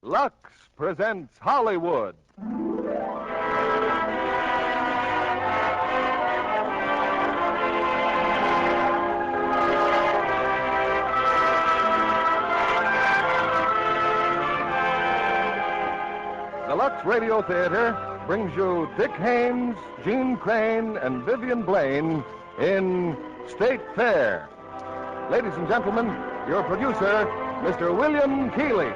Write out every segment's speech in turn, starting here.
Lux presents Hollywood. The Lux Radio Theater brings you Dick Haymes, Jeanne Crain, and Vivian Blaine in State Fair. Ladies and gentlemen, your producer, Mr. William Keighley.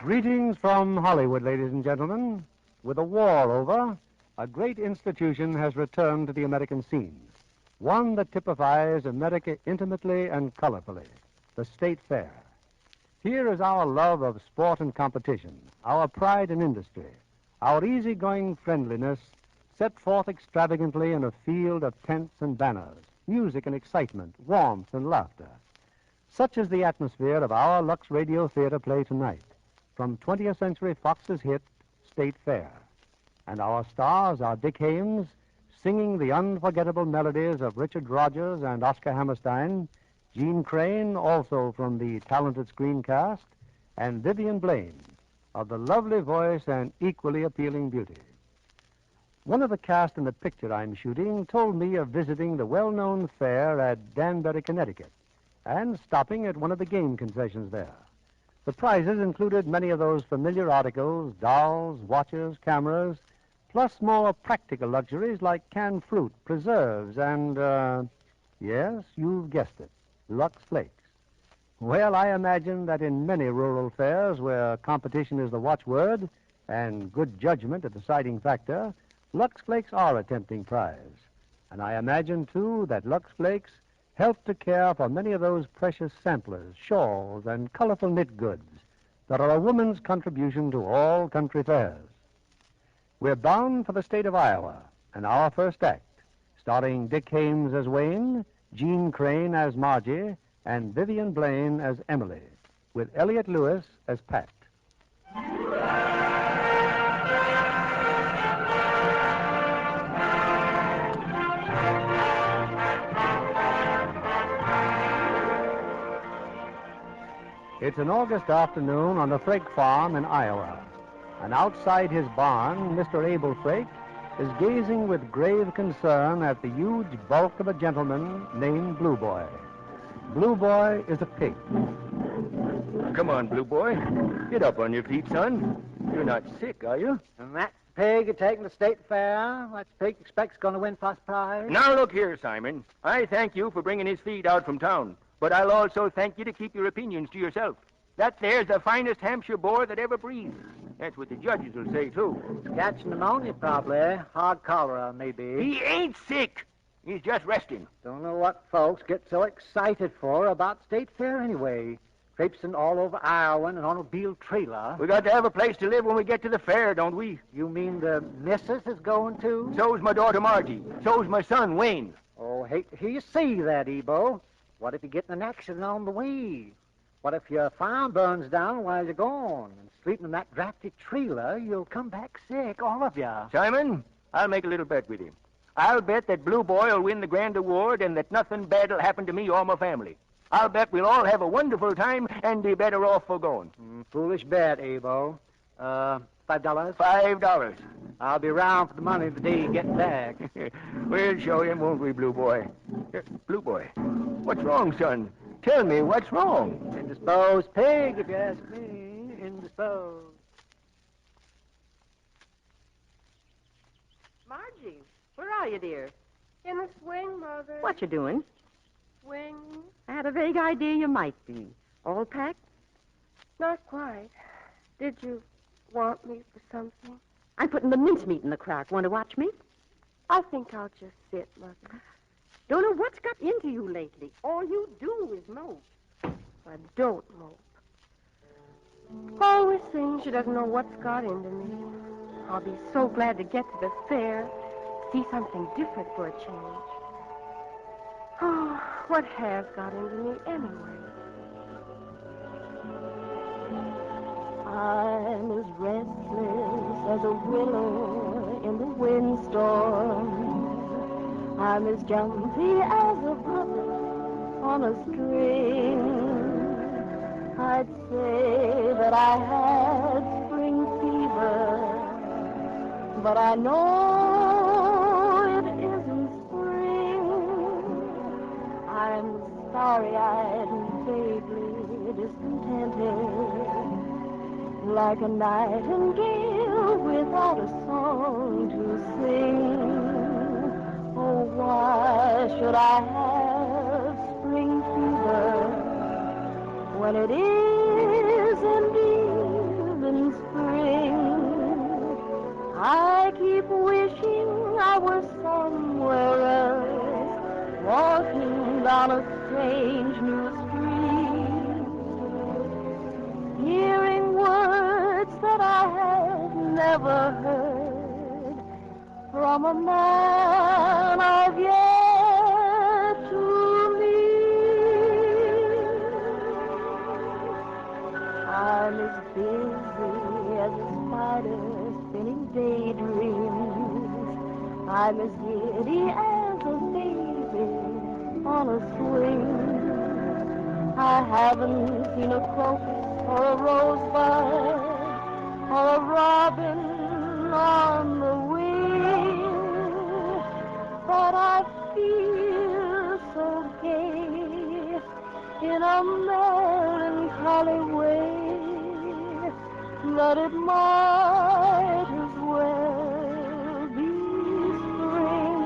Greetings from Hollywood, ladies and gentlemen. With the war over, a great institution has returned to the American scene. One that typifies America intimately and colorfully, the State Fair. Here is our love of sport and competition, our pride in industry, our easygoing friendliness set forth extravagantly in a field of tents and banners, music and excitement, warmth and laughter. Such is the atmosphere of our Lux Radio Theater play tonight, from 20th Century Fox's hit, State Fair. And our stars are Dick Haymes, singing the unforgettable melodies of Richard Rodgers and Oscar Hammerstein, Jeanne Crain, also from the talented screen cast, and Vivian Blaine, of the lovely voice and equally appealing beauty. One of the cast in the picture I'm shooting told me of visiting the well-known fair at Danbury, Connecticut, and stopping at one of the game concessions there. The prizes included many of those familiar articles, dolls, watches, cameras, plus more practical luxuries like canned fruit, preserves, and, yes, you've guessed it, Lux Flakes. Well, I imagine that in many rural fairs where competition is the watchword and good judgment a deciding factor, Lux Flakes are a tempting prize. And I imagine, too, that Lux Flakes help to care for many of those precious samplers, shawls, and colorful knit goods that are a woman's contribution to all country fairs. We're bound for the state of Iowa, and our first act, starring Dick Haymes as Wayne, Jeanne Crain as Margie, and Vivian Blaine as Emily, with Elliott Lewis as Pat. It's an August afternoon on the Frake farm in Iowa. And outside his barn, Mr. Abel Frake is gazing with grave concern at the huge bulk of a gentleman named Blue Boy. Blue Boy is a pig. Come on, Blue Boy. Get up on your feet, son. You're not sick, are you? And that pig you're taking to the State Fair, that pig expects going to win first prize? Now, look here, Simon. I thank you for bringing his feed out from town, but I'll also thank you to keep your opinions to yourself. That there's the finest Hampshire boar that ever breathed. That's what the judges will say, too. Catching pneumonia, probably. Hard cholera, maybe. He ain't sick. He's just resting. Don't know what folks get so excited for about State Fair anyway. Traipsing all over Iowa in an automobile trailer. We got to have a place to live when we get to the fair, don't we? You mean the missus is going too? So's my daughter Margie. So's my son Wayne. Oh, hate to hear you say that, Ebo. What if you get in an accident on the way? What if your farm burns down while you're gone? And sleeping in that drafty trailer, you'll come back sick, all of you. Simon, I'll make a little bet with him. I'll bet that Blue Boy will win the grand award and that nothing bad will happen to me or my family. I'll bet we'll all have a wonderful time and be better off for going. Foolish bet, Ebo. $5? $5. I'll be around for the money the day you get back. We'll show him, won't we, Blue Boy? Blue Boy, what's wrong, son? Tell me what's wrong. Indisposed pig, if you ask me. Indisposed. Margie, where are you, dear? In the swing, Mother. What you doing? Swing? I had a vague idea you might be. All packed? Not quite. Did you want me for something? I'm putting the mincemeat in the crock. Want to watch me? I think I'll just sit, Mother. Don't know what's got into you lately. All you do is mope. I don't mope. Always saying she doesn't know what's got into me. I'll be so glad to get to the fair, see something different for a change. Oh, what has got into me anyway? I'm as restless as a willow in the windstorm. I'm as jumpy as a puppet on a string. I'd say that I had spring fever, but I know it isn't spring. I'm starry-eyed and vaguely discontented, like a nightingale without a song to sing. Oh, why should I have spring fever when it isn't even spring? I keep wishing I were somewhere else, walking down a strange new street, hearing words that I have never heard from a man I've yet to meet. I'm as busy as a spider spinning daydreams. I'm as giddy as a baby on a swing. I haven't seen a crocus or a rosebud or a robin on the wing, but I feel so gay in a melancholy way that it might as well be spring.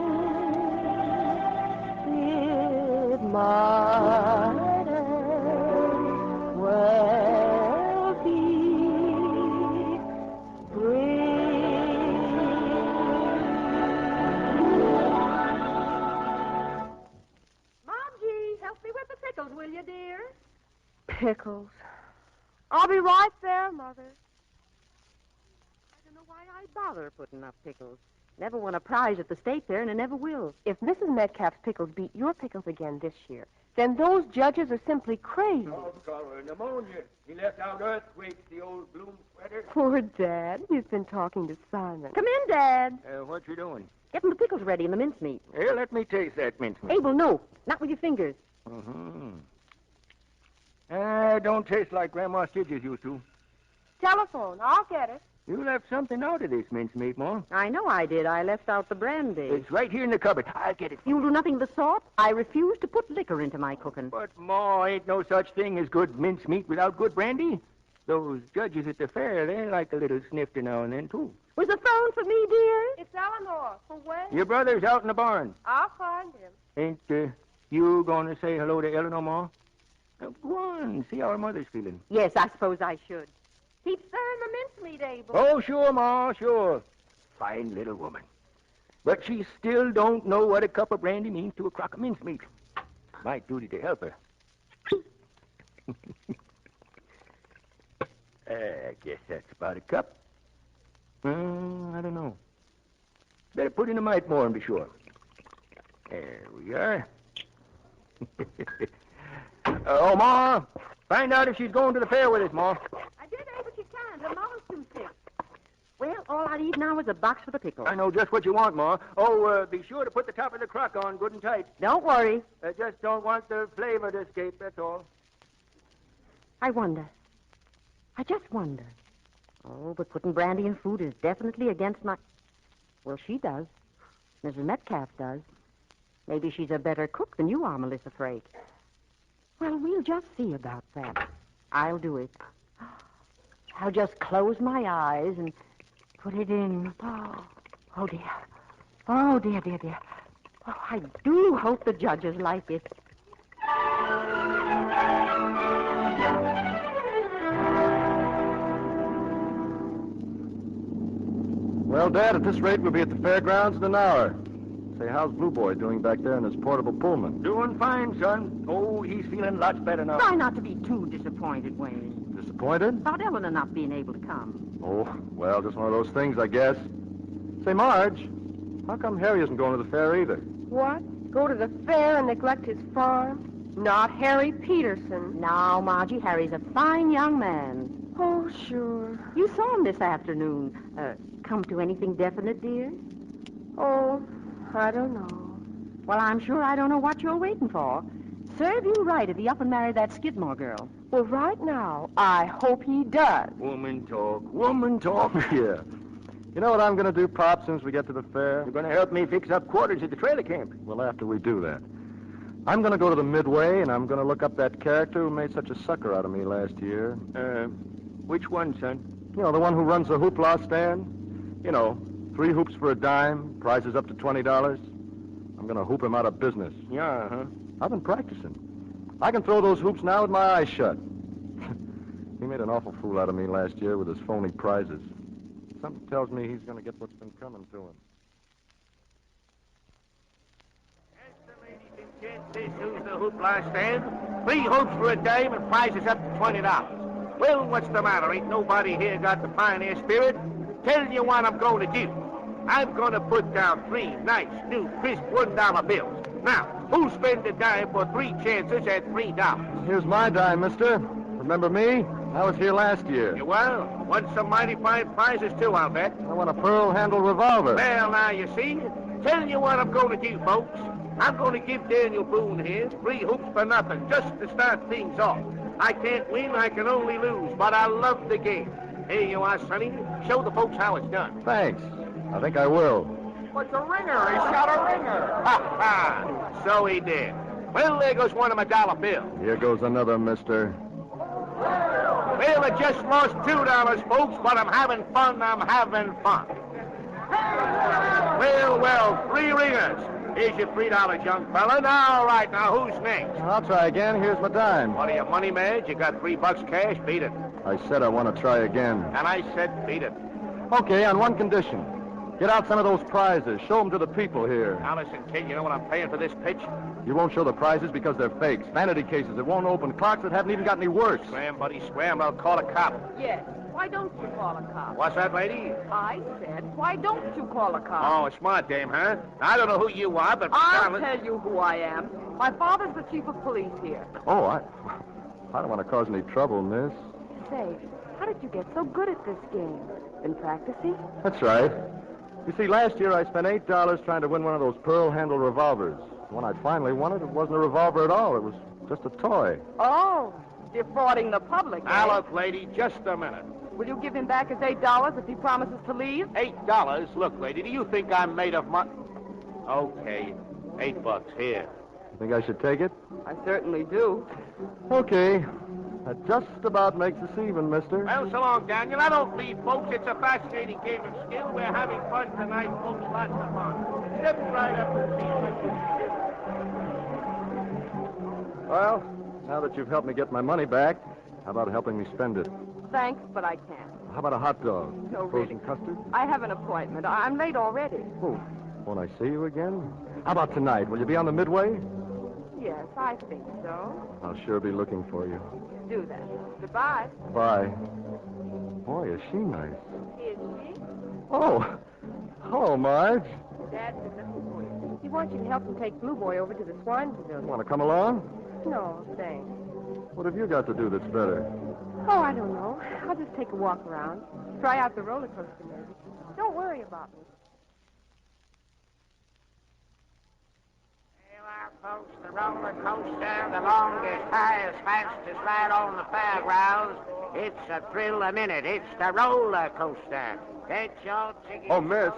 It might as well be pickles, will you, dear? Pickles. I'll be right there, Mother. I don't know why I bother putting up pickles. Never won a prize at the state fair, and I never will. If Mrs. Metcalf's pickles beat your pickles again this year, then those judges are simply crazy. Oh, color, pneumonia. He left out earthquakes, the old bloom sweater. Poor Dad. He's been talking to Simon. Come in, Dad. What you doing? Getting the pickles ready and the mincemeat. Here, let me taste that mincemeat. Abel, no. Not with your fingers. Don't taste like Grandma Stidges used to. Telephone. I'll get it. You left something out of this mincemeat, Ma. I know I did. I left out the brandy. It's right here in the cupboard. I'll get it. You'll do nothing of the sort? I refuse to put liquor into my cooking. But, Ma, ain't no such thing as good mincemeat without good brandy. Those judges at the fair, they like a little snifter now and then, too. Was the phone for me, dear? It's Eleanor. For when? Your brother's out in the barn. I'll find him. Ain't you going to say hello to Eleanor, Ma? Go on, see how her mother's feeling. Yes, I suppose I should. Keep stirring the mincemeat, Abel. Oh, sure, Ma, sure. Fine little woman. But she still don't know what a cup of brandy means to a crock of mincemeat. My duty to help her. I guess that's about a cup. I don't know. Better put in a mite more and be sure. There we are. Oh, Ma, find out if she's going to the fair with us, Ma. I did, but she can't. Her mother's too sick. Well, all I need now is a box for the pickles. I know just what you want, Ma. Oh, be sure to put the top of the crock on good and tight. Don't worry. Just don't want the flavor to escape, that's all. I wonder. I just wonder. Oh, but putting brandy in food is definitely against my... Well, she does. Mrs. Metcalf does. Maybe she's a better cook than you are, Melissa Frake. Well, we'll just see about that. I'll do it. I'll just close my eyes and put it in. Oh, dear. Oh, dear, dear, dear. Oh, I do hope the judges like it. Well, Dad, at this rate, we'll be at the fairgrounds in an hour. Say, how's Blue Boy doing back there in his portable Pullman? Doing fine, son. Oh, he's feeling lots better now. Try not to be too disappointed, Wayne. Disappointed? About Eleanor not being able to come. Oh, well, just one of those things, I guess. Say, Marge, how come Harry isn't going to the fair either? What? Go to the fair and neglect his farm? Not Harry Peterson. Now, Margie, Harry's a fine young man. Oh, sure. You saw him this afternoon. Come to anything definite, dear? Oh, I don't know. Well, I'm sure I don't know what you're waiting for. Serve you right if he up and marry that Skidmore girl. Well, right now, I hope he does. Woman talk, woman talk. Yeah. You know what I'm going to do, Pop, since we get to the fair? You're going to help me fix up quarters at the trailer camp. Well, after we do that, I'm going to go to the Midway, and I'm going to look up that character who made such a sucker out of me last year. Which one, son? You know, the one who runs the hoopla stand? You know, 3 hoops for a dime, prizes up to $20. I'm going to hoop him out of business. Yeah, huh? I've been practicing. I can throw those hoops now with my eyes shut. He made an awful fool out of me last year with his phony prizes. Something tells me he's going to get what's been coming to him. This is the hoopla stand. 3 hoops for a dime and prizes up to $20. Well, what's the matter? Ain't nobody here got the pioneer spirit? Tell you what I'm going to do. I'm going to put down 3 nice, new, crisp $1 bills. Now, who'll spend a dime for 3 chances at $3? Here's my dime, mister. Remember me? I was here last year. You will? Want some mighty fine prizes, too, I'll bet. I want a pearl-handled revolver. Well, now, you see, tell you what I'm going to do, folks. I'm going to give Daniel Boone here 3 hoops for nothing, just to start things off. I can't win, I can only lose, but I love the game. Here you are, Sonny. Show the folks how it's done. Thanks. I think I will. What's a ringer? He shot a ringer. Ha, ha. So he did. Well, there goes one of my dollar bills. Here goes another, mister. Well, I just lost $2, folks, but I'm having fun, I'm having fun. Well, 3 ringers. Here's your $3, young fella. Now, all right, now, who's next? I'll try again. Here's my dime. What are you, money mad? You got $3 cash? Beat it. I said I want to try again. And I said beat it. Okay, on one condition. Get out some of those prizes. Show them to the people here. Now, listen, kid, you know what I'm paying for this pitch? You won't show the prizes because they're fakes. Vanity cases that won't open. Clocks that haven't even got any works. Scram, buddy, scram. I'll call a cop. Yes. Why don't you call a cop? What's that, lady? I said, why don't you call a cop? Oh, a smart dame, huh? I don't know who you are, but... I'll tell you who I am. My father's the chief of police here. Oh, I don't want to cause any trouble, miss. Say, how did you get so good at this game? Been practicing? That's right. You see, last year I spent $8 trying to win one of those pearl-handled revolvers. When I finally won it, it wasn't a revolver at all. It was just a toy. Oh, defrauding the public, Now, eh? look, lady, just a minute. Will you give him back his $8 if he promises to leave? $8? Look, lady, do you think I'm made of money? Okay, $8 here. You think I should take it? I certainly do. Okay. That just about makes us even, mister. Well, so long, Daniel. I don't leave, folks. It's a fascinating game of skill. We're having fun tonight, folks. Lots of fun. Step right up and see Well, now that you've helped me get my money back, how about helping me spend it? Thanks, but I can't. How about a hot dog? No, Frozen really. custard? I have an appointment. I'm late already. Oh, won't I see you again? How about tonight? Will you be on the Midway? Yes, I think so. I'll sure be looking for you. Do that. Goodbye. Bye. Boy, is she nice. Is she? Oh, hello, Marge. Dad's been looking for you. He wants you to help him take Blue Boy over to the swine pavilion. Want to come along? No, thanks. What have you got to do that's better? Oh, I don't know. I'll just take a walk around. Try out the roller coaster, maybe. Don't worry about me. Folks, the roller coaster, the longest, highest, fastest ride on the fairgrounds. It's a thrill a minute. It's the roller coaster. Get your tickets. Oh, miss.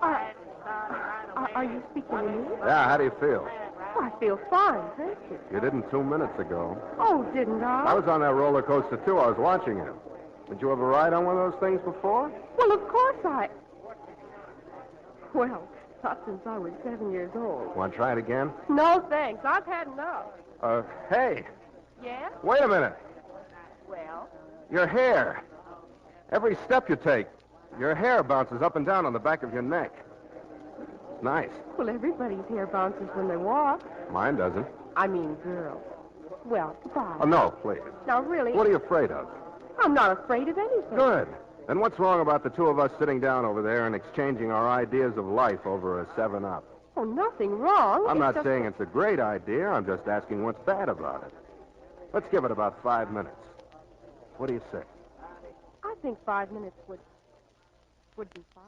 Are you speaking to me? Yeah, how do you feel? Oh, I feel fine, thank you. You didn't 2 minutes ago. Oh, didn't I? I was on that roller coaster, too. I was watching it. Did you ever ride on one of those things before? Well, of course I... Well, not since I was 7 years old. Want to try it again? No, thanks. I've had enough. Hey, Yeah? wait a minute. Well? Your hair. Every step you take, your hair bounces up and down on the back of your neck. It's nice. Well, everybody's hair bounces when they walk. Mine doesn't. I mean girls. Well, goodbye. Oh, no, please. Now, really, What are you afraid of? I'm not afraid of anything. Good. Then what's wrong about the 2 of us sitting down over there and exchanging our ideas of life over a 7-Up? Oh, nothing wrong. I'm It's not just- saying it's a great idea. I'm just asking what's bad about it. Let's give it about 5 minutes. What do you say? I think 5 minutes would be fine.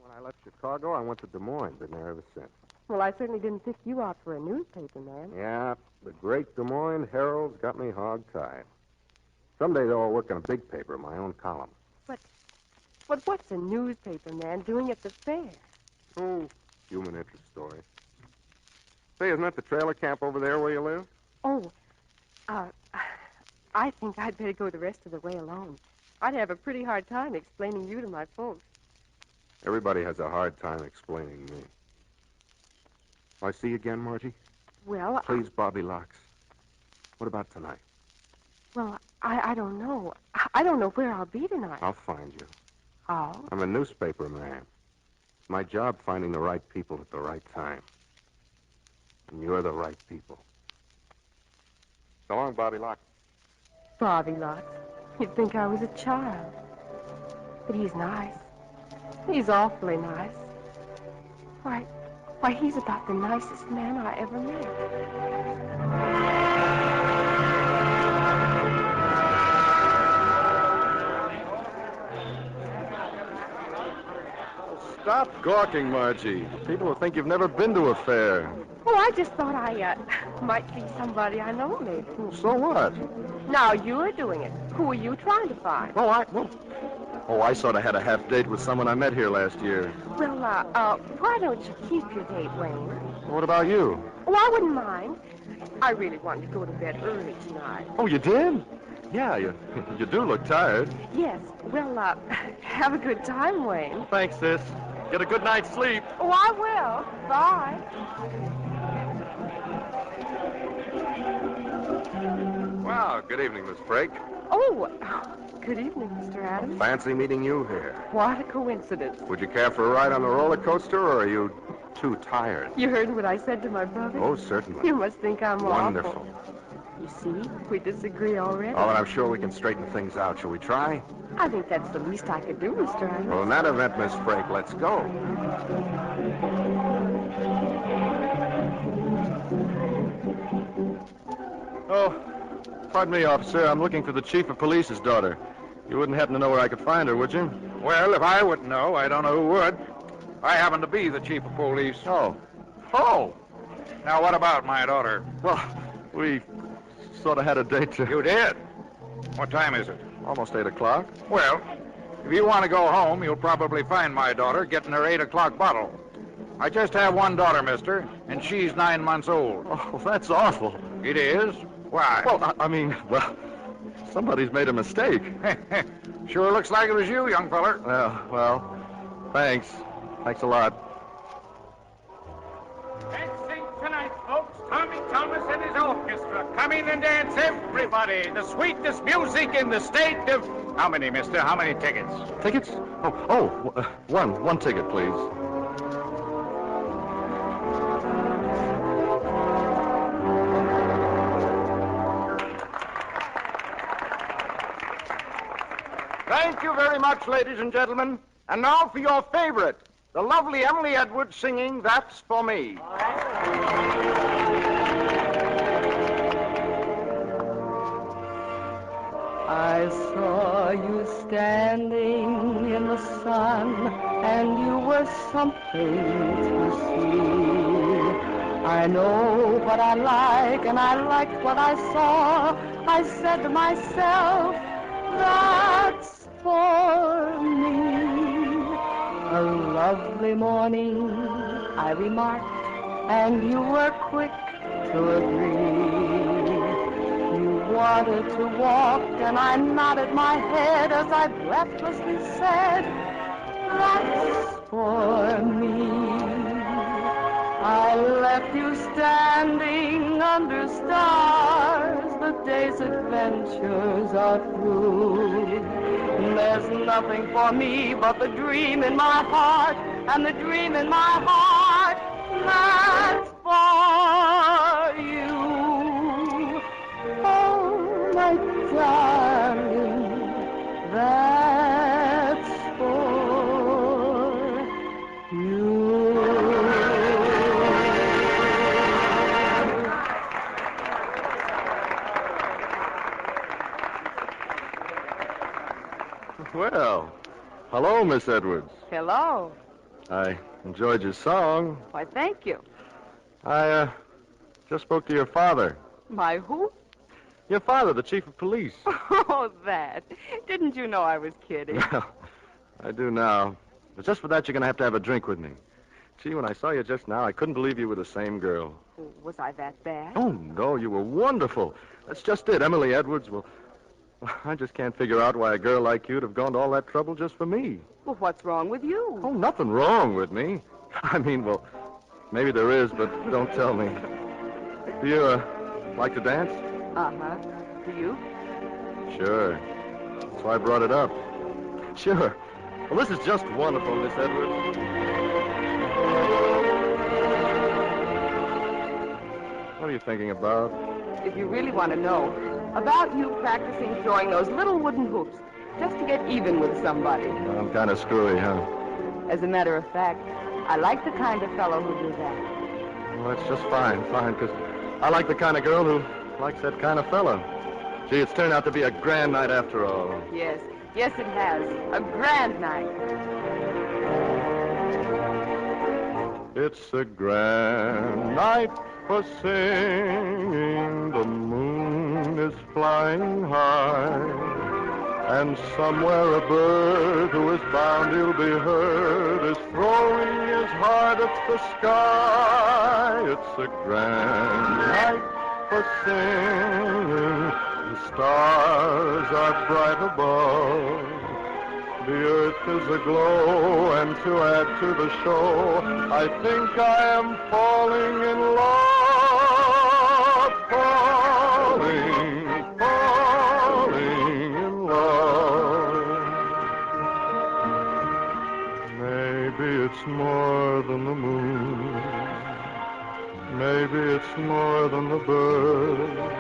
When I left Chicago, I went to Des Moines. Been there ever since. Well, I certainly didn't pick you out for a newspaper, man. Yeah, the great Des Moines Herald's got me hog-tied. Someday, though, I'll work on a big paper, my own column. But what's a newspaper man doing at the fair? Oh, human interest story. Say, isn't that the trailer camp over there where you live? Oh, I think I'd better go the rest of the way alone. I'd have a pretty hard time explaining you to my folks. Everybody has a hard time explaining me. I see you again, Margie? Well, Please, Bobby Locks. What about tonight? Well, I don't know. I don't know where I'll be tonight. I'll find you. Oh? I'm a newspaper man. It's my job finding the right people at the right time. And you're the right people. So long, Bobby Locks. Bobby Locks. You'd think I was a child. But he's nice. He's awfully nice. Why, he's about the nicest man I ever met. Stop gawking, Margie. People will think you've never been to a fair. Oh, I just thought I might be somebody I know, maybe. So what? Now you're doing it. Who are you trying to find? I sort of had a half date with someone I met here last year. Well, why don't you keep your date, Wayne? What about you? Oh, I wouldn't mind. I really wanted to go to bed early tonight. Oh, you did? Yeah, you do look tired. Yes. Well, have a good time, Wayne. Thanks, sis. Get a good night's sleep. Oh, I will. Bye. Well, good evening, Miss Frake. Oh, good evening, Mr. Adams. Fancy meeting you here. What a coincidence. Would you care for a ride on the roller coaster, or are you too tired? You heard what I said to my brother? Oh, certainly. You must think I'm Wonderful. awful. You see, we disagree already. Oh, and I'm sure we can straighten things out. Shall we try? I think that's the least I could do, Mr. Adams. Well, in that event, Miss Frake, let's go. Oh, pardon me, officer. I'm looking for the chief of police's daughter. You wouldn't happen to know where I could find her, would you? Well, if I wouldn't know, I don't know who would. I happen to be the chief of police. Oh. Now, what about my daughter? Well, we sort of had a date to... You did? What time is it? Almost 8 o'clock. Well, if you want to go home, you'll probably find my daughter getting her 8 o'clock bottle. I just have one daughter, mister, and she's 9 months old. Oh, that's awful. It is? Why? Well, I mean, somebody's made a mistake. Sure looks like it was you, young feller. Well, thanks. Thanks a lot. Let's sing tonight, folks. Tommy Thomas and his orchestra. Come in and dance, everybody. The sweetest music in the state of... How many, mister? How many tickets? Tickets? One ticket, please. Thank you very much, ladies and gentlemen. And now for your favorite, the lovely Emily Edwards singing That's For Me. I saw you standing in the sun, and you were something to see. I know what I like, and I liked what I saw. I said to myself, that's for me. A lovely morning, I remarked, and you were quick to agree. You wanted to walk, and I nodded my head as I breathlessly said, that's for me. I left you standing under stars. The day's adventures are through. There's nothing for me but the dream in my heart, and the dream in my heart, that's for you. Oh, my darling, that's for you. Well, hello, Miss Edwards. Hello. I enjoyed your song. Why, thank you. I just spoke to your father. My who? Your father, the chief of police. Oh, that. Didn't you know I was kidding? Well, I do now. But just for that, you're going to have a drink with me. Gee, when I saw you just now, I couldn't believe you were the same girl. Was I that bad? Oh, no, you were wonderful. That's just it. Emily Edwards, well, I just can't figure out why a girl like you'd have gone to all that trouble just for me. Well, what's wrong with you? Oh, nothing wrong with me. I mean, well, maybe there is, but don't tell me. Do you, like to dance? Uh-huh. Do you? Sure. That's why I brought it up. Sure. Well, this is just wonderful, Miss Edwards. What are you thinking about? If you really want to know, about you practicing throwing those little wooden hoops just to get even with somebody. Well, I'm kind of screwy, huh? As a matter of fact, I like the kind of fellow who does that. Well, that's just fine, because I like the kind of girl who likes that kind of fellow. Gee, it's turned out to be a grand night after all. Yes, it has. A grand night. It's a grand night for singing. The moon is flying high, and somewhere a bird who is bound he'll be heard is throwing his heart at the sky. It's a grand night for singing. The stars are bright above. The earth is aglow, and to add to the show, I think I am falling in love. Falling in love. Maybe it's more than the moon. Maybe it's more than the bird.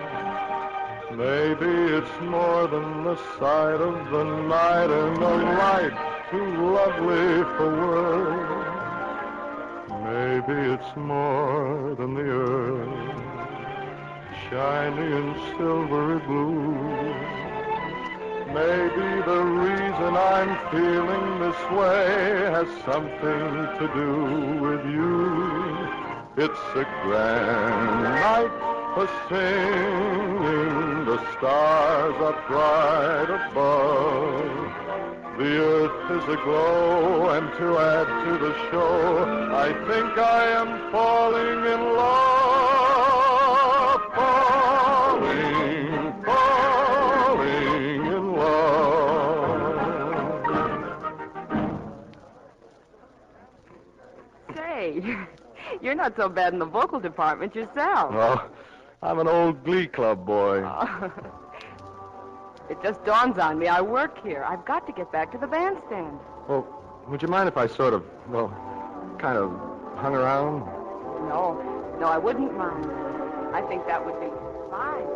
Maybe it's more than the sight of the night and a light too lovely for words. Maybe it's more than the earth, shiny and silvery blue. Maybe the reason I'm feeling this way has something to do with you. It's a grand night for singing, the stars are bright above. The earth is aglow, and to add to the show, I think I am falling in love. Falling in love. Say, you're not so bad in the vocal department yourself. Well, I'm an old Glee Club boy. It just dawns on me I work here. I've got to get back to the bandstand. Well, would you mind if I sort of, kind of hung around? No, I wouldn't mind. I think that would be fine.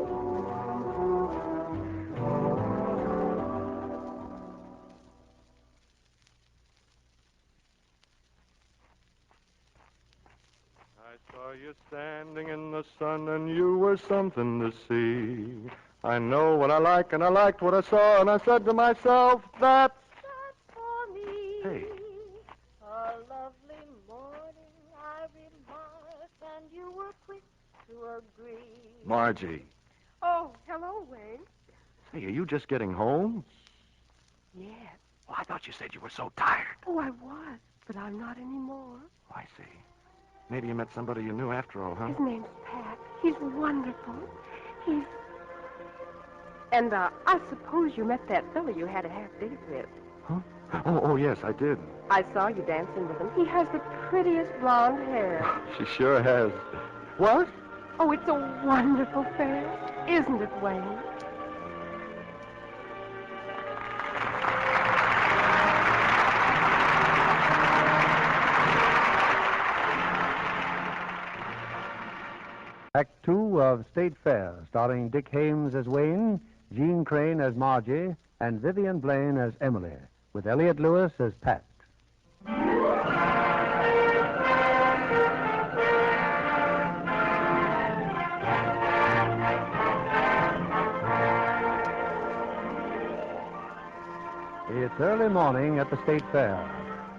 I saw you standing in the sun, and you were something to see. I know what I like, and I liked what I saw, and I said to myself, that's for me. Hey. A lovely morning, I remarked, and you were quick to agree. Margie. Oh, hello, Wayne. Hey, are you just getting home? Yes. Oh, I thought you said you were so tired. Oh, I was, but I'm not anymore. Oh, I see. Maybe you met somebody you knew after all, huh? His name's Pat. He's wonderful. He's... And, I suppose you met that fellow you had a half date with. Huh? Oh, yes, I did. I saw you dancing with him. He has the prettiest blonde hair. She sure has. What? Oh, it's a wonderful face, isn't it, Wayne? Act 2 of State Fair, starring Dick Haymes as Wayne, Jeanne Crain as Margie, and Vivian Blaine as Emily, with Elliott Lewis as Pat. It's early morning at the State Fair.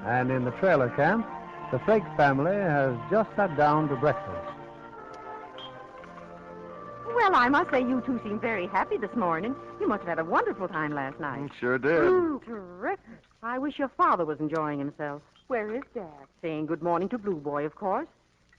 And in the trailer camp, the Frake family has just sat down to breakfast. Well, I must say you two seem very happy this morning. You must have had a wonderful time last night. Sure did. Terrific. I wish your father was enjoying himself. Where is Dad? Saying good morning to Blue Boy, of course.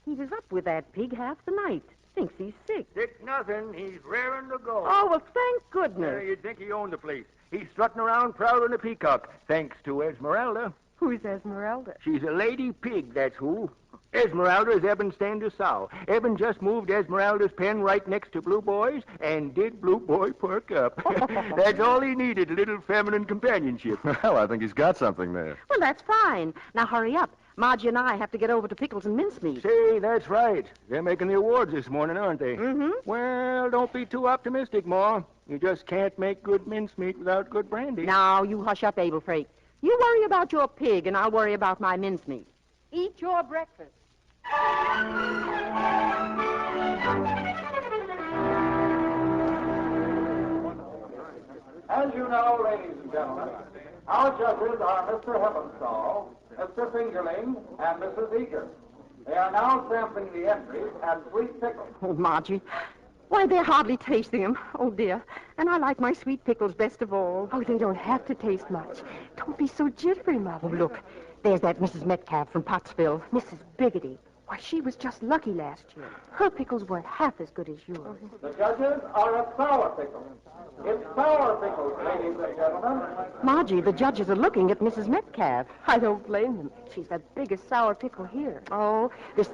He was up with that pig half the night. Thinks he's sick. Sick nothing. He's raring to go. Oh, well, thank goodness. You'd think he owned the place. He's strutting around prouder than a peacock, thanks to Esmeralda. Who's Esmeralda? She's a lady pig, that's who. Esmeralda is Eben Stander's sow. Eben just moved Esmeralda's pen right next to Blue Boy's, and did Blue Boy perk up. That's all he needed, a little feminine companionship. Well, I think he's got something there. Well, that's fine. Now, hurry up. Margie and I have to get over to Pickles and Mincemeat. Say, that's right. They're making the awards this morning, aren't they? Mm-hmm. Well, don't be too optimistic, Ma. You just can't make good mincemeat without good brandy. Now, you hush up, Abel Frake. You worry about your pig, and I'll worry about my mincemeat. Eat your breakfast. As you know, ladies and gentlemen, our judges are Mr. Heppenstall, Mr. Fingerling, and Mrs. Eager. They are now sampling the entries at Sweet Pickles. Oh, Margie. Why, they're hardly tasting them. Oh, dear. And I like my sweet pickles best of all. Oh, they don't have to taste much. Don't be so jittery, Mother. Oh, look. There's that Mrs. Metcalf from Pottsville. Mrs. Biggity. Why, she was just lucky last year. Her pickles weren't half as good as yours. The judges are at Sour Pickles. It's Sour Pickles, ladies and gentlemen. Margie, the judges are looking at Mrs. Metcalf. I don't blame them. She's the biggest sour pickle here. Oh, this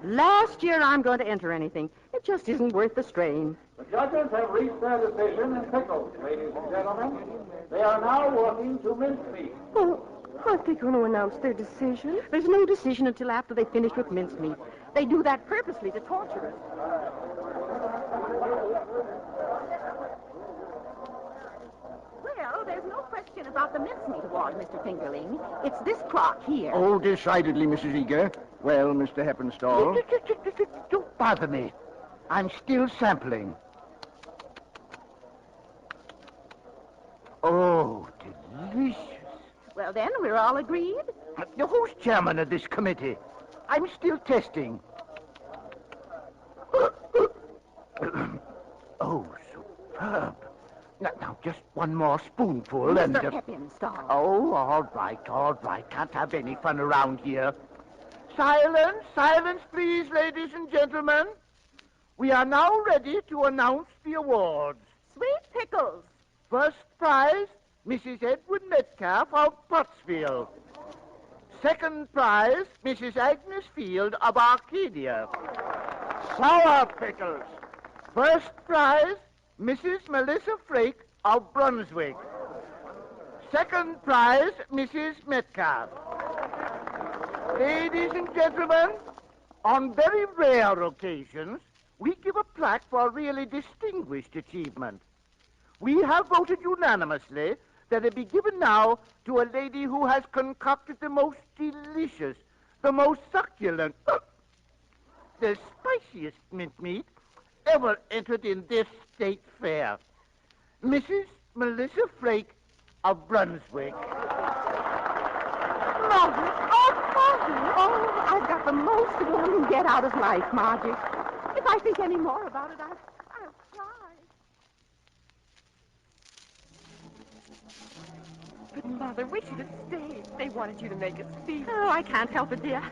last year I'm going to enter anything. It just isn't worth the strain. The judges have reached their decision in pickles, ladies and gentlemen. They are now working to mincemeat. Oh, aren't they going to announce their decision? There's no decision until after they finish with mincemeat. They do that purposely to torture us. Well, there's no question about the mincemeat award, Mr. Fingerling. It's this crock here. Oh, decidedly, Mrs. Eager. Well, Mr. Heppenstall. Don't bother me. I'm still sampling. Oh, delicious. Well, then, we're all agreed. Now, who's chairman of this committee? I'm still testing. Oh, superb. Now, just one more spoonful and... Mr. Heppenstall. Oh, all right. Can't have any fun around here. Silence, please, ladies and gentlemen. We are now ready to announce the awards. Sweet pickles. First prize, Mrs. Edwin Metcalf of Pottsville. Second prize, Mrs. Agnes Field of Arcadia. Sour pickles. First prize, Mrs. Melissa Frake of Brunswick. Second prize, Mrs. Metcalf. Ladies and gentlemen, on very rare occasions, we give a plaque for really distinguished achievement. We have voted unanimously that it be given now to a lady who has concocted the most delicious, the most succulent, the spiciest mincemeat ever entered in this state fair. Mrs. Melissa Frake of Brunswick. Mother! Oh, I've got the most a woman can get out of life, Margie. If I think any more about it, I'll cry. But, Mother, we should have stayed. They wanted you to make a speech. Oh, I can't help it, dear.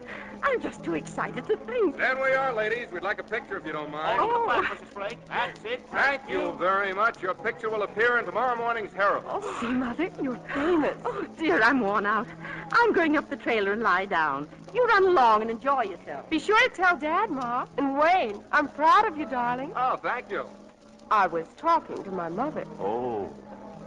I'm just too excited to think. There we are, ladies. We'd like a picture if you don't mind. Oh, Mrs. Flake. That's it. Thank you very much. Your picture will appear in tomorrow morning's Herald. Oh, see, Mother, you're famous. Oh, dear, I'm worn out. I'm going up the trailer and lie down. You run along and enjoy yourself. Be sure to tell Dad, Ma. And Wayne, I'm proud of you, darling. Oh, thank you. I was talking to my mother. Oh.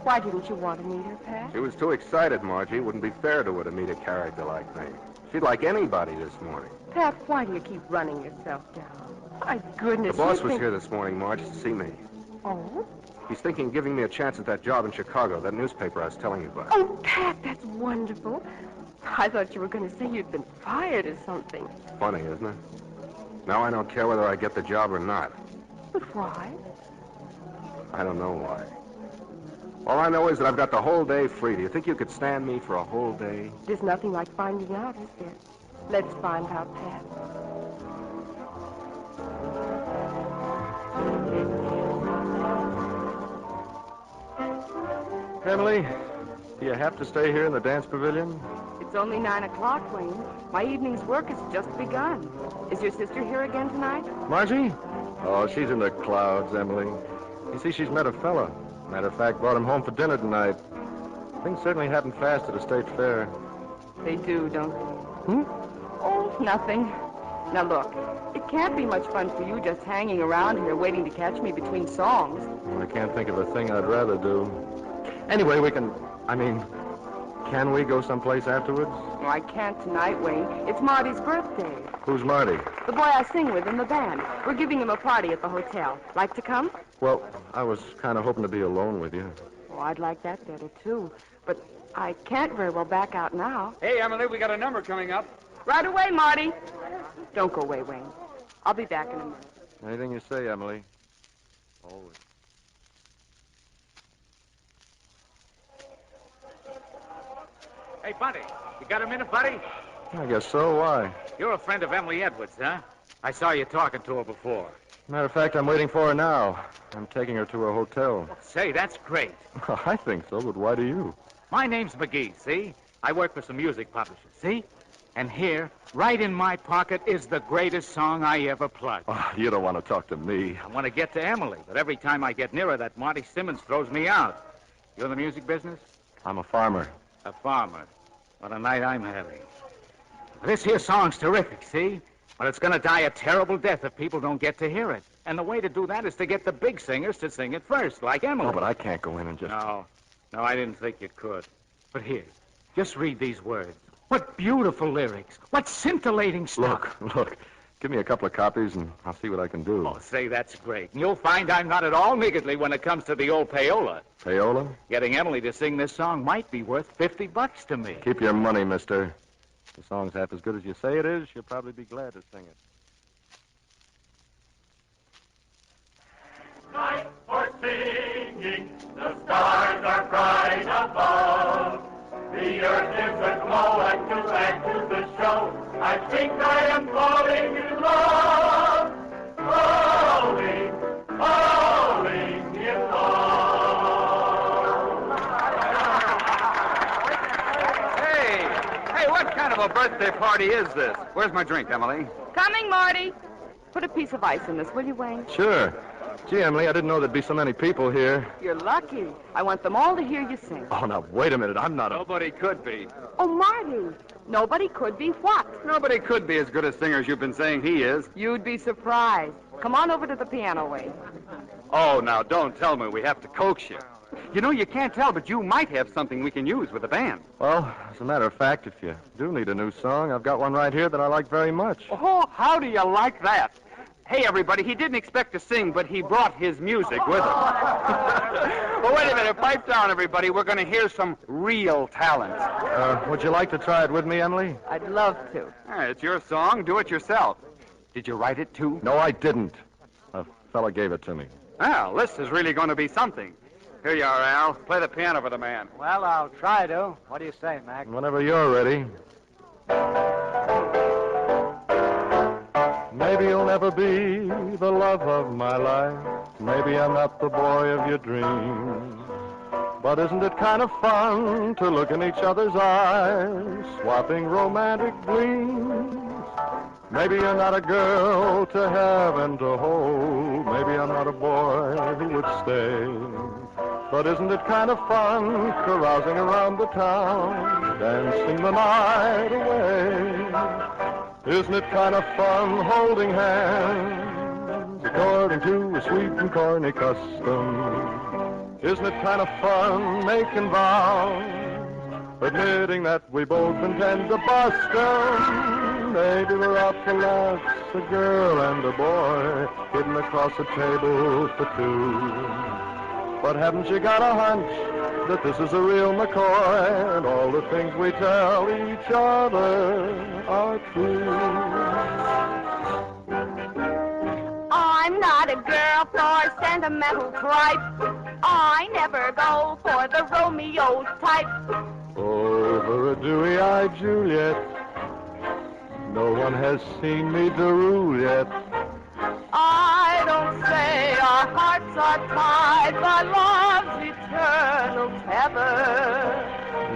Why didn't you want to meet her, Pat? She was too excited, Margie. It wouldn't be fair to her to meet a character like me. She'd like anybody this morning. Pat, why do you keep running yourself down? My goodness. The boss was here this morning, Marge, to see me. Oh? He's thinking of giving me a chance at that job in Chicago, that newspaper I was telling you about. Oh, Pat, that's wonderful. I thought you were going to say you'd been fired or something. Funny, isn't it? Now I don't care whether I get the job or not. But why? I don't know why. All I know is that I've got the whole day free. Do you think you could stand me for a whole day? There's nothing like finding out, is there? Let's find out, Pat. Emily, do you have to stay here in the dance pavilion? It's only 9 o'clock, Wayne. My evening's work has just begun. Is your sister here again tonight? Margie? Oh, she's in the clouds, Emily. You see, she's met a fella. Matter of fact, brought him home for dinner tonight. Things certainly happen fast at a state fair. They do, don't they? Oh, nothing. Now, look, it can't be much fun for you just hanging around here waiting to catch me between songs. Well, I can't think of a thing I'd rather do. Anyway, can we go someplace afterwards? No, I can't tonight, Wayne. It's Marty's birthday. Who's Marty? The boy I sing with in the band. We're giving him a party at the hotel. Like to come? Well, I was kind of hoping to be alone with you. Oh, I'd like that better, too. But I can't very well back out now. Hey, Emily, we got a number coming up. Right away, Marty. Don't go away, Wayne. I'll be back in a minute. Anything you say, Emily. Always. Hey, Buddy, you got a minute, buddy? I guess so. Why? You're a friend of Emily Edwards, huh? I saw you talking to her before. Matter of fact, I'm waiting for her now. I'm taking her to her hotel. Say, that's great. I think so, but why do you? My name's McGee, see? I work for some music publishers, see? And here, right in my pocket, is the greatest song I ever plugged. Oh, you don't want to talk to me. I want to get to Emily, but every time I get near her, that Marty Simmons throws me out. You're in the music business? I'm a farmer. A farmer. What a night I'm having. This here song's terrific, see? But it's going to die a terrible death if people don't get to hear it. And the way to do that is to get the big singers to sing it first, like Emily. Oh, but I can't go in and just... No, I didn't think you could. But here, just read these words. What beautiful lyrics. What scintillating stuff. Look. Give me a couple of copies and I'll see what I can do. Oh, say, that's great. And you'll find I'm not at all niggardly when it comes to the old payola. Payola? Getting Emily to sing this song might be worth $50 to me. Keep your money, mister. If the song's half as good as you say it is, she'll probably be glad to sing it. Night for singing, the stars are bright above. The earth is aglow and to add to the show, I think I am falling in love. Falling in love. Hey, what kind of a birthday party is this? Where's my drink, Emily? Coming, Marty. Put a piece of ice in this, will you, Wayne? Sure. Gee, Emily, I didn't know there'd be so many people here. You're lucky. I want them all to hear you sing. Oh, now, wait a minute. I'm not a... Nobody could be. Oh, Marty. Nobody could be what? Nobody could be as good a singer as you've been saying he is. You'd be surprised. Come on over to the piano, Wayne. Oh, now, don't tell me we have to coax you. You know, you can't tell, but you might have something we can use with the band. Well, as a matter of fact, if you do need a new song, I've got one right here that I like very much. Oh, how do you like that? Hey, everybody, he didn't expect to sing, but he brought his music with him. Well, wait a minute. Pipe down, everybody. We're going to hear some real talent. Would you like to try it with me, Emily? I'd love to. Hey, it's your song. Do it yourself. Did you write it, too? No, I didn't. A fella gave it to me. Well, this is really going to be something. Here you are, Al. Play the piano for the man. Well, I'll try to. What do you say, Mac? Whenever you're ready. Maybe you'll never be the love of my life. Maybe I'm not the boy of your dreams. But isn't it kind of fun to look in each other's eyes, swapping romantic gleams? Maybe you're not a girl to have and to hold. Maybe I'm not a boy who would stay. But isn't it kind of fun carousing around the town, dancing the night away? Isn't it kind of fun holding hands according to a sweet and corny custom? Isn't it kind of fun making vows, admitting that we both intend to bust them? Maybe we're out for laughs, a girl and a boy, hidden across a table for two. But haven't you got a hunch that this is a real McCoy, and all the things we tell each other are true? I'm not a girl for sentimental tripe. I never go for the Romeo type. Over a dewy-eyed Juliet, no one has seen me Daru yet. I don't say our hearts are tied by love's eternal tether.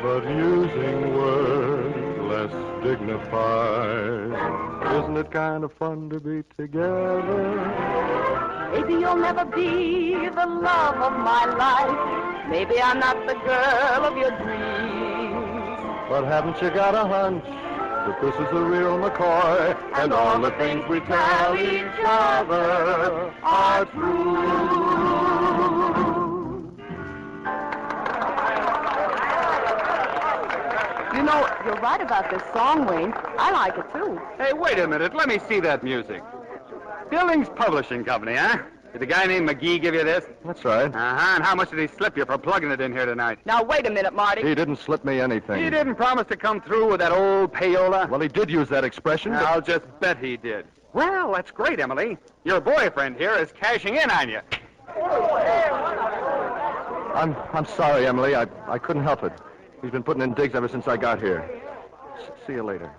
But using words less dignified, isn't it kind of fun to be together? Maybe you'll never be the love of my life. Maybe I'm not the girl of your dreams. But haven't you got a hunch that this is the real MacKaye, and all the things we tell each other are true? You know, you're right about this song, Wayne. I like it, too. Hey, wait a minute. Let me see that music. Billings Publishing Company, huh? Did the guy named McGee give you this? That's right. Uh-huh. And how much did he slip you for plugging it in here tonight? Now, wait a minute, Marty. He didn't slip me anything. He didn't promise to come through with that old payola? Well, he did use that expression. But... I'll just bet he did. Well, that's great, Emily. Your boyfriend here is cashing in on you. I'm sorry, Emily. I couldn't help it. He's been putting in digs ever since I got here. See you later.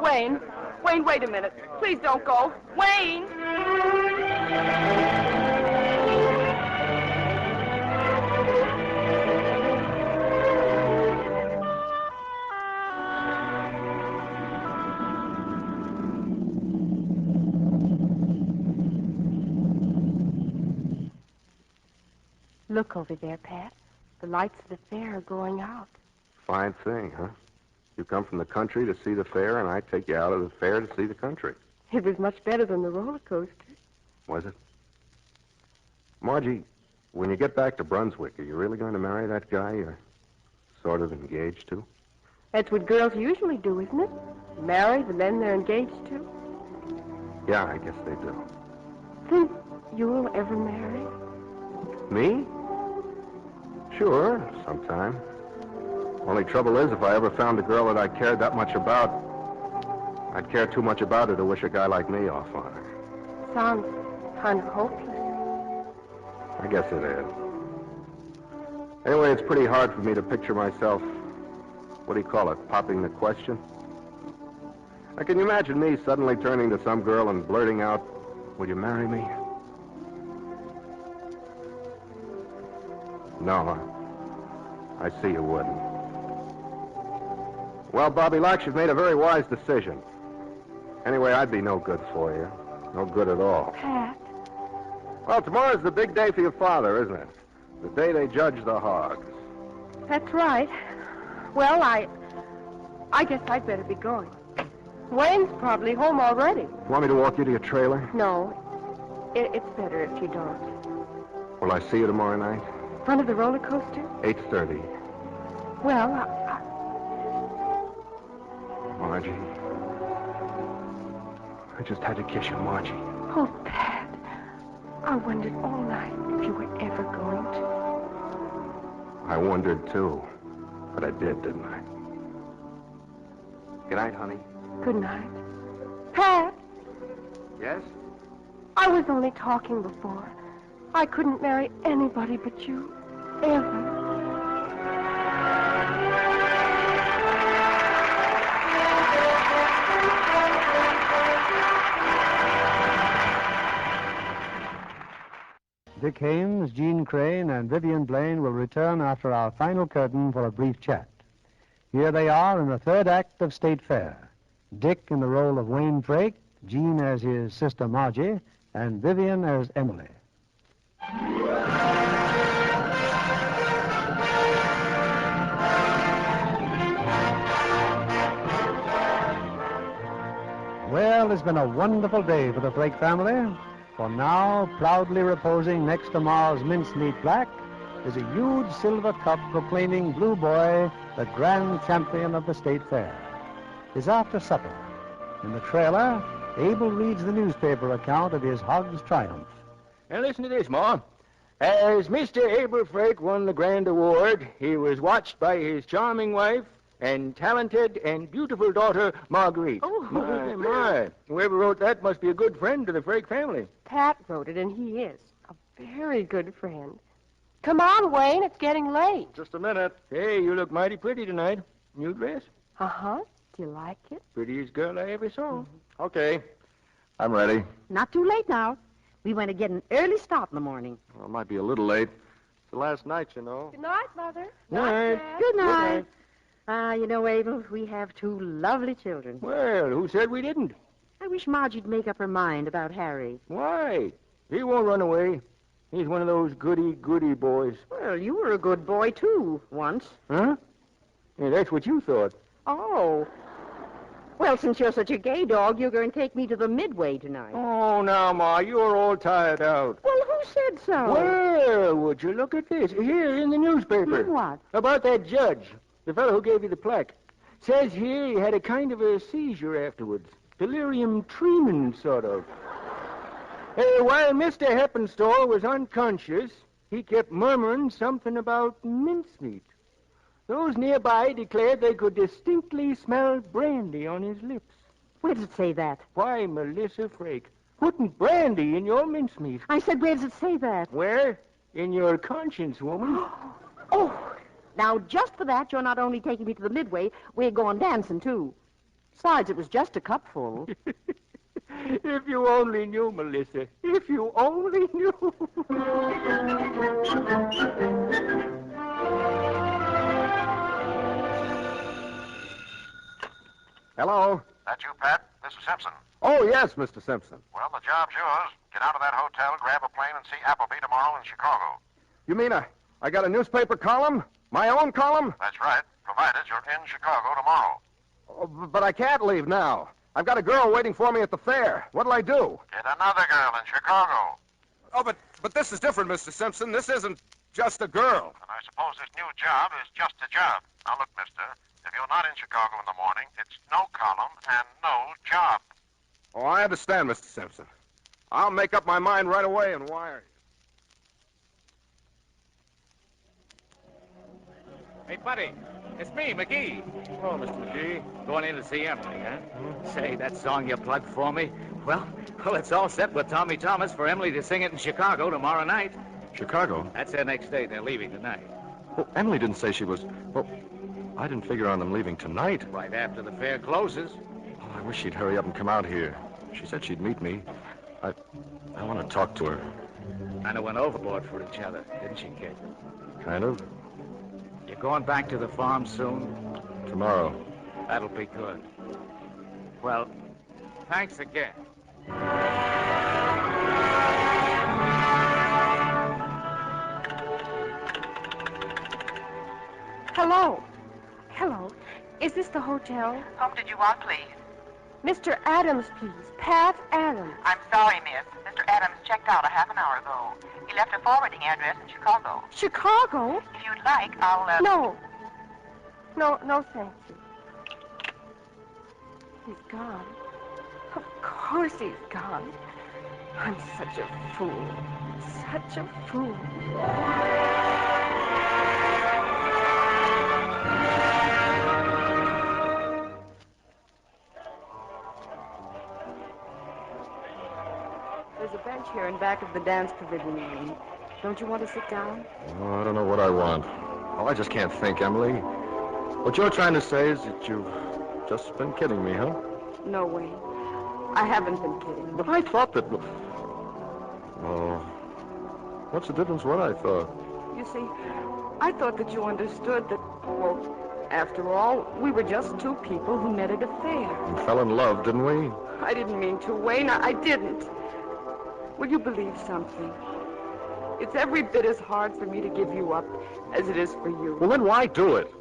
Wayne, wait a minute. Please don't go. Wayne! Look over there, Pat. The lights of the fair are going out. Fine thing, huh? You come from the country to see the fair, and I take you out of the fair to see the country. It was much better than the roller coaster. Was it? Margie, when you get back to Brunswick, are you really going to marry that guy you're sort of engaged to? That's what girls usually do, isn't it? Marry the men they're engaged to. Yeah, I guess they do. Think you'll ever marry? Me? Sure, sometime. Only trouble is, if I ever found a girl that I cared that much about, I'd care too much about her to wish a guy like me off on her. Sounds kind of hopeless. I guess it is. Anyway, it's pretty hard for me to picture myself, what do you call it, popping the question? Now, can you imagine me suddenly turning to some girl and blurting out, will you marry me? No, I see you wouldn't. Well, Bobby Locke, you've made a very wise decision. Anyway, I'd be no good for you. No good at all. Pat. Well, tomorrow's the big day for your father, isn't it? The day they judge the hogs. That's right. Well, I guess I'd better be going. Wayne's probably home already. You want me to walk you to your trailer? No. It's better if you don't. Will I see you tomorrow night? Front of the roller coaster? 8:30. Well, Margie. I just had to kiss you, Margie. Oh, Pat. I wondered all night if you were ever going to. I wondered, too. But I did, didn't I? Good night, honey. Good night. Pat, Yes? I was only talking before. I couldn't marry anybody but you. Ever. Dick Haymes, Jeanne Crain, and Vivian Blaine will return after our final curtain for a brief chat. Here they are in the third act of State Fair. Dick in the role of Wayne Frake, Jeanne as his sister Margie, and Vivian as Emily. Well, it's been a wonderful day for the Frake family. For now, proudly reposing next to Marr's mincemeat black is a huge silver cup proclaiming Blue Boy the grand champion of the State Fair. It's after supper. In the trailer, Abel reads the newspaper account of his hog's triumph. Now listen to this, Ma. As Mr. Abel Frake won the grand award, he was watched by his charming wife and talented and beautiful daughter, Marguerite. Oh. My. Whoever wrote that must be a good friend to the Frake family. Pat wrote it, and he is a very good friend. Come on, Wayne. It's getting late. Just a minute. Hey, you look mighty pretty tonight. New dress? Uh-huh. Do you like it? Prettiest girl I ever saw. Okay. I'm ready. Not too late now. We want to get an early start in the morning. Well, it might be a little late. It's the last night, you know. Good night, Mother. Night. Good night. You know, Abel, we have two lovely children. Well, who said we didn't? I wish Margie'd make up her mind about Harry. Why? He won't run away. He's one of those goody boys. Well, you were a good boy, too, once. Huh? Yeah, that's what you thought. Oh. Well, since you're such a gay dog, you're going to take me to the Midway tonight. Oh, now, Ma, you're all tired out. Well, who said so? Well, would you look at this? Here in the newspaper. What? About that judge, the fellow who gave you the plaque. Says here he had a kind of a seizure afterwards. Delirium tremens, sort of. While Mr. Heppenstall was unconscious, he kept murmuring something about mincemeat. Those nearby declared they could distinctly smell brandy on his lips. Where does it say that? Why, Melissa Frake, putting brandy in your mincemeat. I said, where does it say that? Where? In your conscience, woman. Oh, now just for that, you're not only taking me to the Midway, we're going dancing, too. Besides, it was just a cupful. If you only knew, Melissa. If you only knew. Hello? That you, Pat? This is Simpson. Oh, yes, Mr. Simpson. Well, the job's yours. Get out of that hotel, grab a plane, and see Appleby tomorrow in Chicago. You mean I got a newspaper column? My own column? That's right, provided you're in Chicago tomorrow. Oh, but I can't leave now. I've got a girl waiting for me at the fair. What'll I do? Get another girl in Chicago. Oh, but this is different, Mr. Simpson. This isn't just a girl. And I suppose this new job is just a job. Now, look, mister, if you're not in Chicago in the morning, it's no column and no job. Oh, I understand, Mr. Simpson. I'll make up my mind right away and wire you. Hey, buddy, it's me, McGee. Oh, Mr. McGee. Going in to see Emily, huh? Say, that song you plugged for me, well, it's all set with Tommy Thomas for Emily to sing it in Chicago tomorrow night. Chicago? That's their next day. They're leaving tonight. Well, Emily didn't say she was... Well, I didn't figure on them leaving tonight. Right after the fair closes. Oh, I wish she'd hurry up and come out here. She said she'd meet me. I want to talk to her. Kind of went overboard for each other, didn't she, kid? Kind of. You're going back to the farm soon? Tomorrow. That'll be good. Well, thanks again. Hello. Hello. Is this the hotel? Whom did you want, please? Mr. Adams, please. Pat Adams. I'm sorry, miss. Mr. Adams checked out a half an hour ago. He left a forwarding address in Chicago. Chicago? If you'd like, I'll, No, thank you. He's gone. Of course he's gone. I'm such a fool. Such a fool. There's a bench here in back of the dance pavilion room. Don't you want to sit down? Oh, I don't know what I want. Oh, I just can't think, Emily. What you're trying to say is that you've just been kidding me, huh? No, Wayne. I haven't been kidding. But I thought that... Oh, what's the difference what I thought? You see, I thought that you understood that, well, after all, we were just two people who met at a fair. We fell in love, didn't we? I didn't mean to, Wayne. I didn't. Will you believe something? It's every bit as hard for me to give you up as it is for you. Well, then why do it?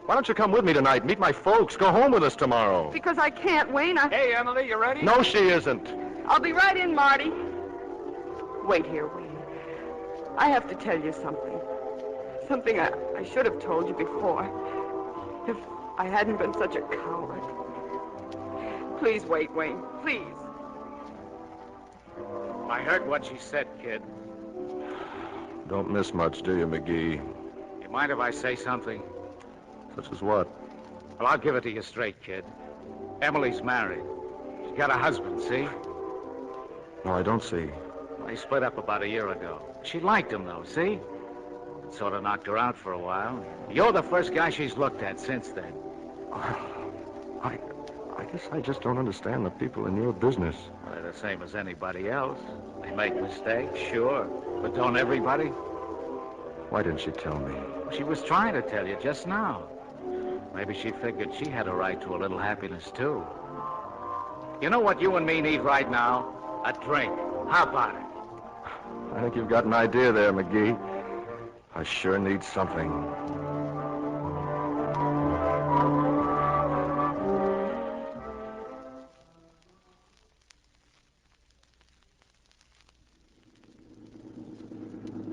Why don't you come with me tonight, meet my folks, go home with us tomorrow? Because I can't, Wayne. Hey, Emily, you ready? No, she isn't. I'll be right in, Marty. Wait here, Wayne. I have to tell you something. Something I should have told you before. If I hadn't been such a coward. Please wait, Wayne. Please. I heard what she said, kid. Don't miss much, do you, McGee? You mind if I say something? Such as what? Well, I'll give it to you straight, kid. Emily's married. She's got a husband, see? No, I don't see. They split up about a year ago. She liked him, though, see? That sort of knocked her out for a while. You're the first guy she's looked at since then. I guess I just don't understand the people in your business. Well, they're the same as anybody else. They make mistakes, sure. But don't everybody? Why didn't she tell me? She was trying to tell you just now. Maybe she figured she had a right to a little happiness, too. You know what you and me need right now? A drink. How about it? I think you've got an idea there, McGee. I sure need something.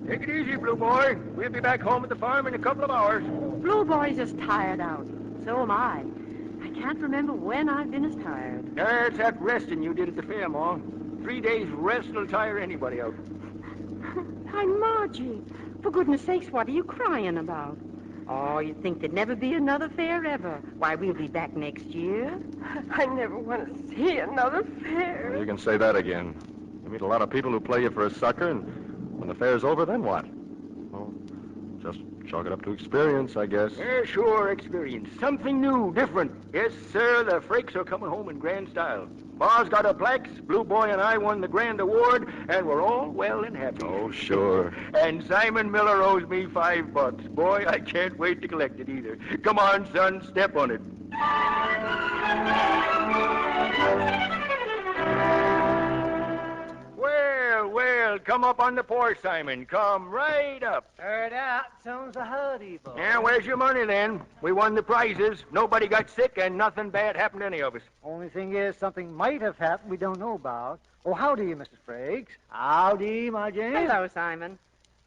Take it easy, Blue Boy. We'll be back home at the farm in a couple of hours. Blue Boy's just tired out. So am I. I can't remember when I've been as tired. It's that resting you did at the fair, Ma. 3 days rest will tire anybody out. Hi, Margie. For goodness sakes, what are you crying about? Oh, you'd think there'd never be another fair ever. Why, we'll be back next year. I never want to see another fair. You can say that again. You meet a lot of people who play you for a sucker, and when the fair's over, then what? Well, just chalk it up to experience, I guess. Yeah, sure, experience. Something new, different. Yes, sir, the Frakes are coming home in grand style. Ma's got her plaques, Blue Boy and I won the grand award, and we're all well and happy. Oh, sure. And Simon Miller owes me $5. Boy, I can't wait to collect it either. Come on, son, step on it. Well, come up on the porch, Simon. Come right up. Heard out. Sounds a hurdy, boy. Yeah, where's your money, then? We won the prizes. Nobody got sick, and nothing bad happened to any of us. Only thing is, something might have happened we don't know about. Oh, howdy, Mrs. Frakes. Howdy, my Jane. Hello, Simon.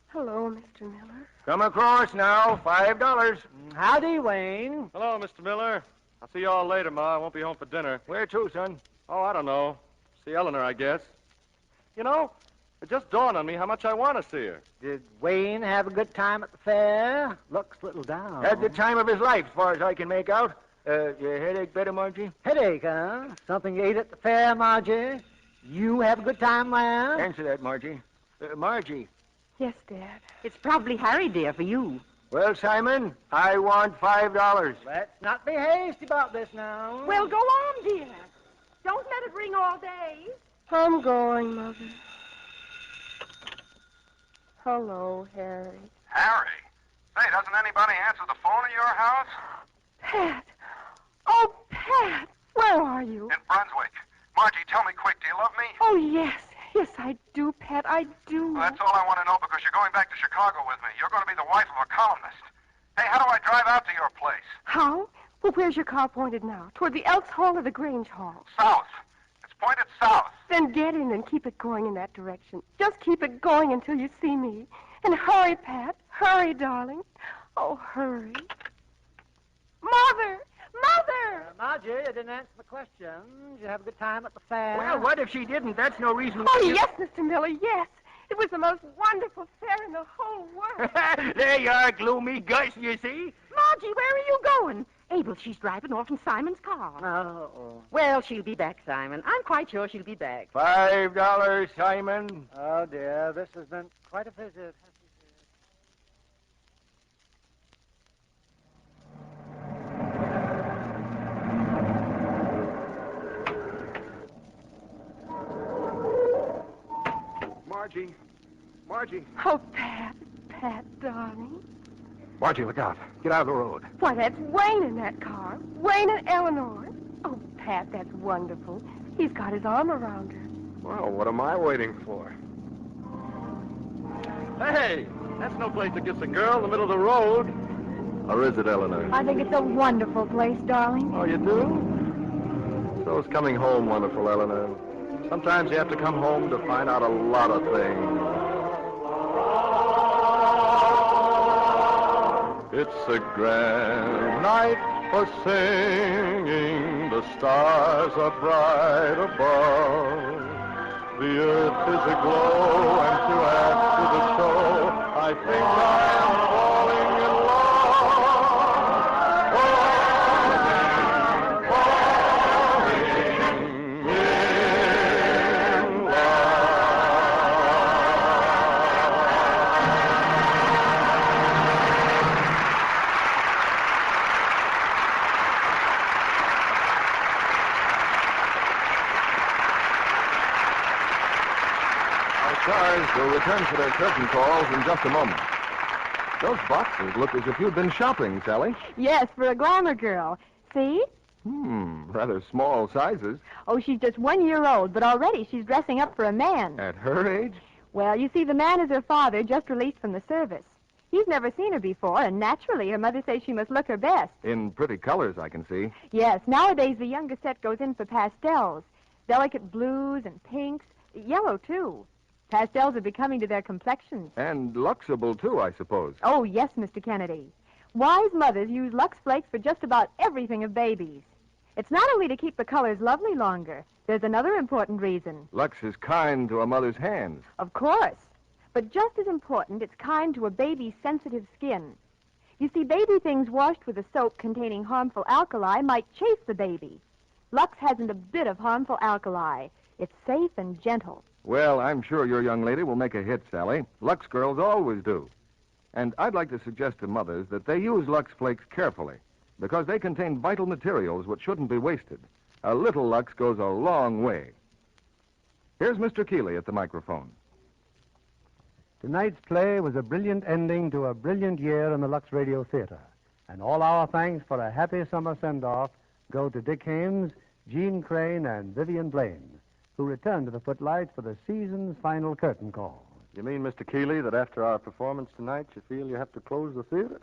Hello, Mr. Miller. Come across now. $5. Howdy, Wayne. Hello, Mr. Miller. I'll see you all later, Ma. I won't be home for dinner. Where to, son? Oh, I don't know. See Eleanor, I guess. You know, it just dawned on me how much I want to see her. Did Wayne have a good time at the fair? Looks a little down. Had the time of his life, as far as I can make out. Your headache better, Margie? Headache, huh? Something you ate at the fair, Margie? You have a good time, ma'am? Answer that, Margie. Margie. Yes, Dad. It's probably Harry, dear, for you. Well, Simon, I want $5. Let's not be hasty about this now. Well, go on, dear. Don't let it ring all day. I'm going, Mother. Hello, Harry. Harry? Say, doesn't anybody answer the phone at your house? Pat. Oh, Pat. Where are you? In Brunswick. Margie, tell me quick, do you love me? Oh, yes. Yes, I do, Pat. I do. Well, that's all I want to know because you're going back to Chicago with me. You're going to be the wife of a columnist. Hey, how do I drive out to your place? How? Well, where's your car pointed now? Toward the Elks Hall or the Grange Hall? South. It's pointed south. Then get in and keep it going in that direction. Just keep it going until you see me. And hurry, Pat. Hurry, darling. Oh, hurry. Mother! Mother! Margie, you didn't answer the questions. You have a good time at the fair? Well, what if she didn't? That's no reason. Oh, yes, Mr. Miller, yes. It was the most wonderful fair in the whole world. There you are, gloomy Gus, you see? Margie, where are you going? Abel, she's driving off in Simon's car. Oh. Well, she'll be back, Simon. I'm quite sure she'll be back. $5, Simon. Oh, dear, this has been quite a visit. Margie. Margie. Oh, Pat. Pat, darling. Margie, look out. Get out of the road. Why, that's Wayne in that car. Wayne and Eleanor. Oh, Pat, that's wonderful. He's got his arm around her. Well, what am I waiting for? Hey, that's no place to kiss a girl in the middle of the road. Or is it, Eleanor? I think it's a wonderful place, darling. Oh, you do? So is coming home wonderful, Eleanor. Sometimes you have to come home to find out a lot of things. It's a grand night for singing. The stars are bright above. The earth is aglow, and to add to the show, I think I am falling in love. stars will return for their curtain calls in just a moment. Those boxes look as if you'd been shopping, Sally. Yes, for a glamour girl. See? Rather small sizes. Oh, she's just 1 year old, but already she's dressing up for a man. At her age? Well, you see, the man is her father, just released from the service. He's never seen her before, and naturally her mother says she must look her best. In pretty colors, I can see. Yes, nowadays the younger set goes in for pastels. Delicate blues and pinks. Yellow, too. Pastels are becoming to their complexions. And luxable, too, I suppose. Oh, yes, Mr. Kennedy. Wise mothers use Lux Flakes for just about everything of babies. It's not only to keep the colors lovely longer. There's another important reason. Lux is kind to a mother's hands. Of course. But just as important, it's kind to a baby's sensitive skin. You see, baby things washed with a soap containing harmful alkali might chafe the baby. Lux hasn't a bit of harmful alkali. It's safe and gentle. Well, I'm sure your young lady will make a hit, Sally. Lux girls always do. And I'd like to suggest to mothers that they use Lux Flakes carefully, because they contain vital materials which shouldn't be wasted. A little Lux goes a long way. Here's Mr. Keeley at the microphone. Tonight's play was a brilliant ending to a brilliant year in the Lux Radio Theater. And all our thanks for a happy summer send-off go to Dick Haymes, Jeanne Crain, and Vivian Blaine, who returned to the footlights for the season's final curtain call. You mean, Mr. Keeley, that after our performance tonight, you feel you have to close the theater?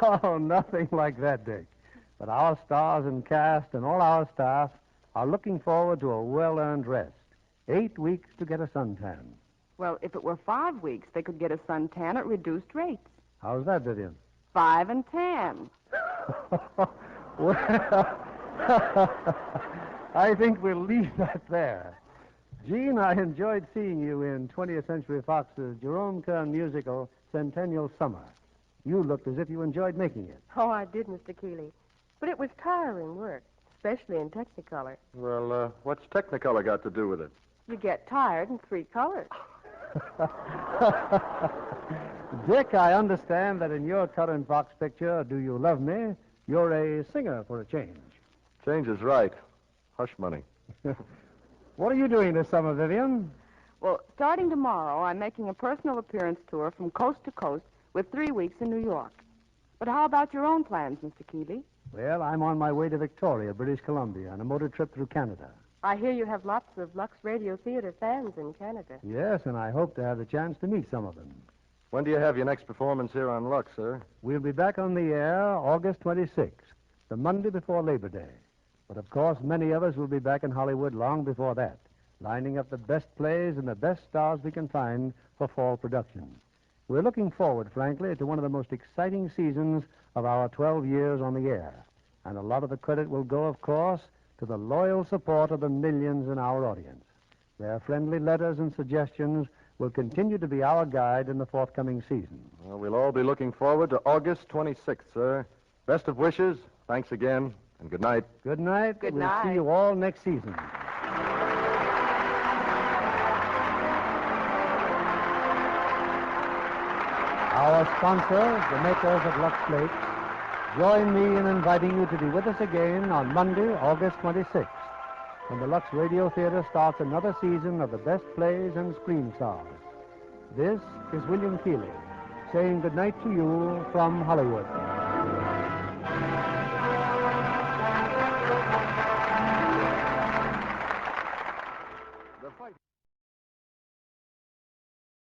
No, nothing like that, Dick. But our stars and cast and all our staff are looking forward to a well-earned rest. 8 weeks to get a suntan. Well, if it were 5 weeks, they could get a suntan at reduced rates. How's that, Vivian? 5 and 10. Well, I think we'll leave that there. Jean, I enjoyed seeing you in 20th Century Fox's Jerome Kern musical, Centennial Summer. You looked as if you enjoyed making it. Oh, I did, Mr. Keeley. But it was tiring work, especially in Technicolor. Well, what's Technicolor got to do with it? You get tired in 3 colors. Dick, I understand that in your current Fox picture, Do You Love Me, you're a singer for a change. Change is right. Hush money. What are you doing this summer, Vivian? Well, starting tomorrow, I'm making a personal appearance tour from coast to coast with 3 weeks in New York. But how about your own plans, Mr. Keeley? Well, I'm on my way to Victoria, British Columbia, on a motor trip through Canada. I hear you have lots of Lux Radio Theater fans in Canada. Yes, and I hope to have the chance to meet some of them. When do you have your next performance here on Lux, sir? We'll be back on the air August 26th, the Monday before Labor Day. But, of course, many of us will be back in Hollywood long before that, lining up the best plays and the best stars we can find for fall production. We're looking forward, frankly, to one of the most exciting seasons of our 12 years on the air. And a lot of the credit will go, of course, to the loyal support of the millions in our audience. Their friendly letters and suggestions will continue to be our guide in the forthcoming season. Well, we'll all be looking forward to August 26th, sir. Best of wishes. Thanks again, and good night. Good night. Good we'll night. see you all next season. Our sponsors, the makers of Lux Flakes, join me in inviting you to be with us again on Monday, August 26th, when the Lux Radio Theater starts another season of the best plays and screen stars. This is William Keeley, saying good night to you from Hollywood. The fight.